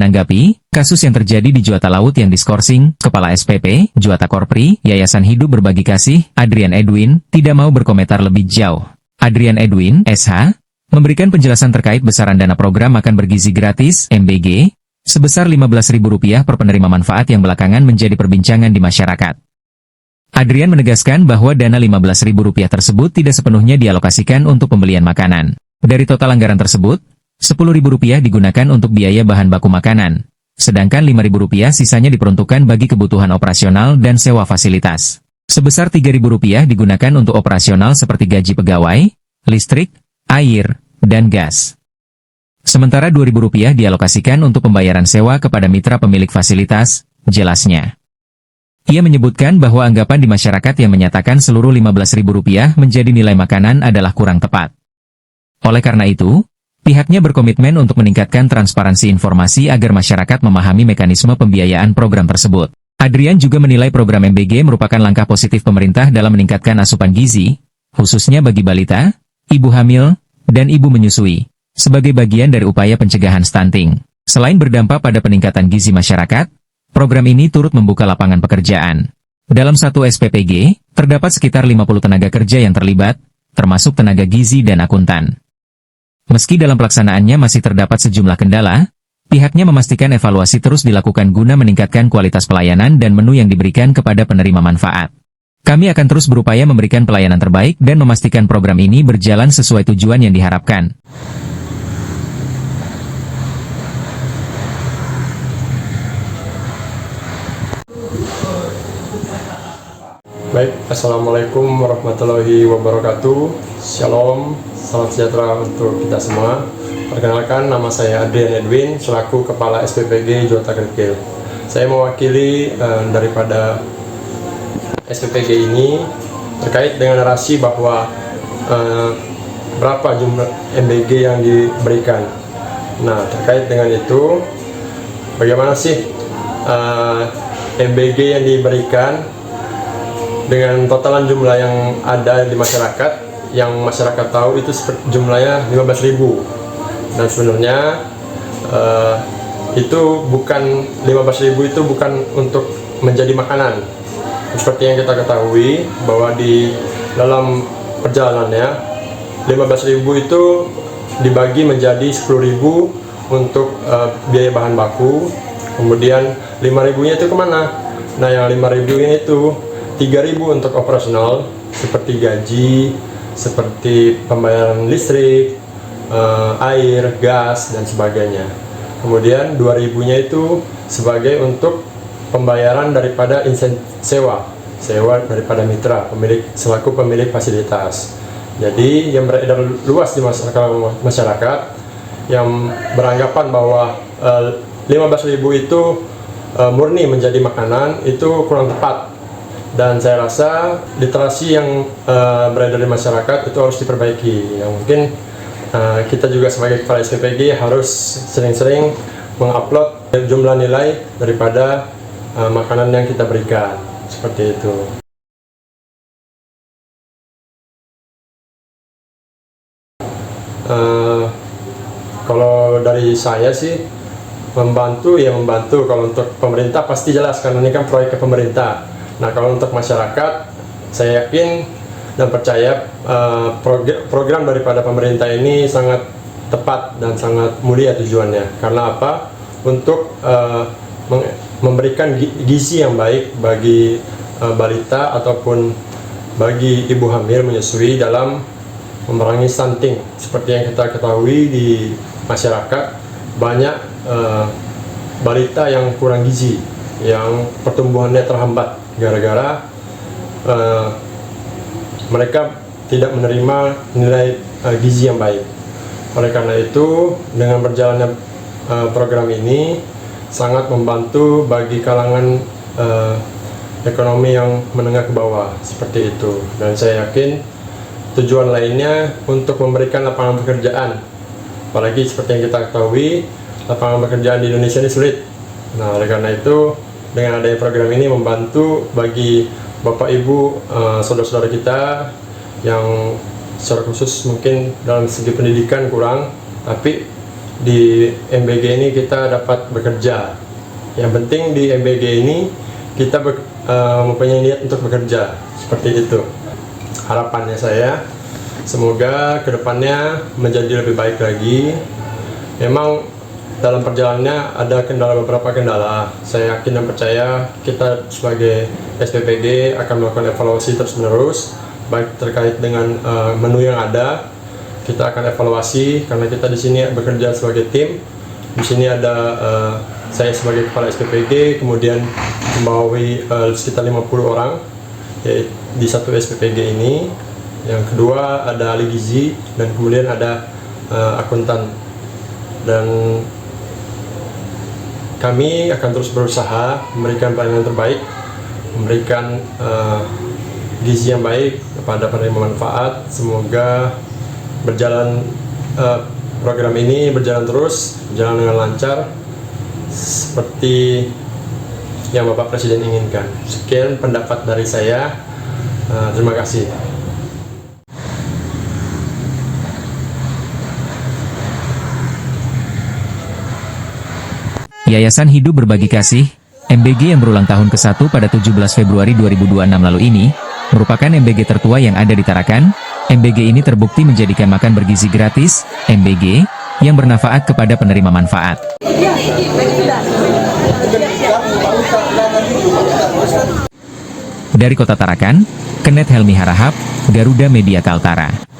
Menanggapi kasus yang terjadi di Juwata Laut yang diskorsing, Kepala SPP, Juwata Korpri, Yayasan Hidup Berbagi Kasih, Adrian Edwin, tidak mau berkomentar lebih jauh. Adrian Edwin, SH, memberikan penjelasan terkait besaran dana program makan bergizi gratis, MBG, sebesar Rp15.000 per penerima manfaat yang belakangan menjadi perbincangan di masyarakat. Adrian menegaskan bahwa dana Rp15.000 tersebut tidak sepenuhnya dialokasikan untuk pembelian makanan. Dari total anggaran tersebut, Rp10.000 digunakan untuk biaya bahan baku makanan, sedangkan Rp5.000 sisanya diperuntukkan bagi kebutuhan operasional dan sewa fasilitas. Sebesar Rp3.000 digunakan untuk operasional seperti gaji pegawai, listrik, air, dan gas. Sementara Rp2.000 dialokasikan untuk pembayaran sewa kepada mitra pemilik fasilitas, jelasnya. Ia menyebutkan bahwa anggapan di masyarakat yang menyatakan seluruh Rp15.000 menjadi nilai makanan adalah kurang tepat. Oleh karena itu, pihaknya berkomitmen untuk meningkatkan transparansi informasi agar masyarakat memahami mekanisme pembiayaan program tersebut. Adrian juga menilai program MBG merupakan langkah positif pemerintah dalam meningkatkan asupan gizi, khususnya bagi balita, ibu hamil, dan ibu menyusui, sebagai bagian dari upaya pencegahan stunting. Selain berdampak pada peningkatan gizi masyarakat, program ini turut membuka lapangan pekerjaan. Dalam satu SPPG, terdapat sekitar 50 tenaga kerja yang terlibat, termasuk tenaga gizi dan akuntan. Meski dalam pelaksanaannya masih terdapat sejumlah kendala, pihaknya memastikan evaluasi terus dilakukan guna meningkatkan kualitas pelayanan dan menu yang diberikan kepada penerima manfaat. Kami akan terus berupaya memberikan pelayanan terbaik dan memastikan program ini berjalan sesuai tujuan yang diharapkan. Baik, Assalamualaikum warahmatullahi wabarakatuh. Shalom, salam sejahtera untuk kita semua. Perkenalkan, nama saya Adrian Edwin, selaku Kepala SPPG Juwata Kerikil. Saya mewakili daripada SPPG ini terkait dengan narasi bahwa berapa jumlah MBG yang diberikan. Nah, terkait dengan itu, bagaimana sih MBG yang diberikan dengan totalan jumlah yang ada di masyarakat, yang masyarakat tahu itu jumlahnya 15.000. Dan sebenarnya itu bukan 15.000 itu bukan untuk menjadi makanan. Seperti yang kita ketahui bahwa di dalam perjalanannya 15.000 itu dibagi menjadi 10.000 untuk biaya bahan baku, kemudian 5.000-nya itu kemana? Nah, yang 5.000-nya itu 3.000 untuk operasional seperti gaji, seperti pembayaran listrik, air, gas, dan sebagainya. Kemudian 2.000-nya itu sebagai untuk pembayaran daripada sewa daripada mitra selaku pemilik fasilitas. Jadi yang beredar luas di masyarakat yang beranggapan bahwa 15.000 itu murni menjadi makanan, itu kurang tepat. Dan saya rasa literasi yang beredar di masyarakat itu harus diperbaiki. Yang mungkin kita juga sebagai kepala SPPG harus sering-sering mengupload jumlah nilai daripada makanan yang kita berikan, seperti itu. Kalau dari saya sih membantu, kalau untuk pemerintah pasti jelas karena ini kan proyek ke pemerintah. Nah, kalau untuk masyarakat, saya yakin dan percaya program daripada pemerintah ini sangat tepat dan sangat mulia tujuannya. Karena apa? Untuk memberikan gizi yang baik bagi balita ataupun bagi ibu hamil menyusui dalam memerangi stunting. Seperti yang kita ketahui di masyarakat, banyak balita yang kurang gizi, yang pertumbuhannya terhambat gara-gara mereka tidak menerima nilai gizi yang baik. Oleh karena itu, dengan berjalannya program ini sangat membantu bagi kalangan ekonomi yang menengah ke bawah, seperti itu. Dan saya yakin tujuan lainnya untuk memberikan lapangan pekerjaan. Apalagi seperti yang kita ketahui, lapangan pekerjaan di Indonesia ini sulit. Nah, oleh karena itu, dengan adanya program ini membantu bagi Bapak Ibu, saudara-saudara kita yang secara khusus mungkin dalam segi pendidikan kurang, tapi di MBG ini kita dapat bekerja. Yang penting di MBG ini kita mempunyai niat untuk bekerja, seperti itu. Harapannya saya, semoga kedepannya menjadi lebih baik lagi. Memang dalam perjalanannya ada beberapa kendala. Saya yakin dan percaya kita sebagai SPPG akan melakukan evaluasi terus-menerus, baik terkait dengan menu yang ada. Kita akan evaluasi karena kita di sini bekerja sebagai tim. Di sini ada saya sebagai kepala SPPG, kemudian membawahi sekitar 50 orang di satu SPPG ini. Yang kedua ada ahli gizi, dan kemudian ada akuntan. Dan kami akan terus berusaha memberikan pelayanan terbaik, memberikan gizi yang baik kepada penerima manfaat. Semoga program ini berjalan terus, berjalan dengan lancar seperti yang Bapak Presiden inginkan. Sekian pendapat dari saya. Terima kasih. Yayasan Hidup Berbagi Kasih, MBG yang berulang tahun ke-1 pada 17 Februari 2026 lalu ini, merupakan MBG tertua yang ada di Tarakan. MBG ini terbukti menjadikan makan bergizi gratis, MBG, yang bermanfaat kepada penerima manfaat. Dari Kota Tarakan, Kenneth Helmi Harahap, Garuda Media Kaltara.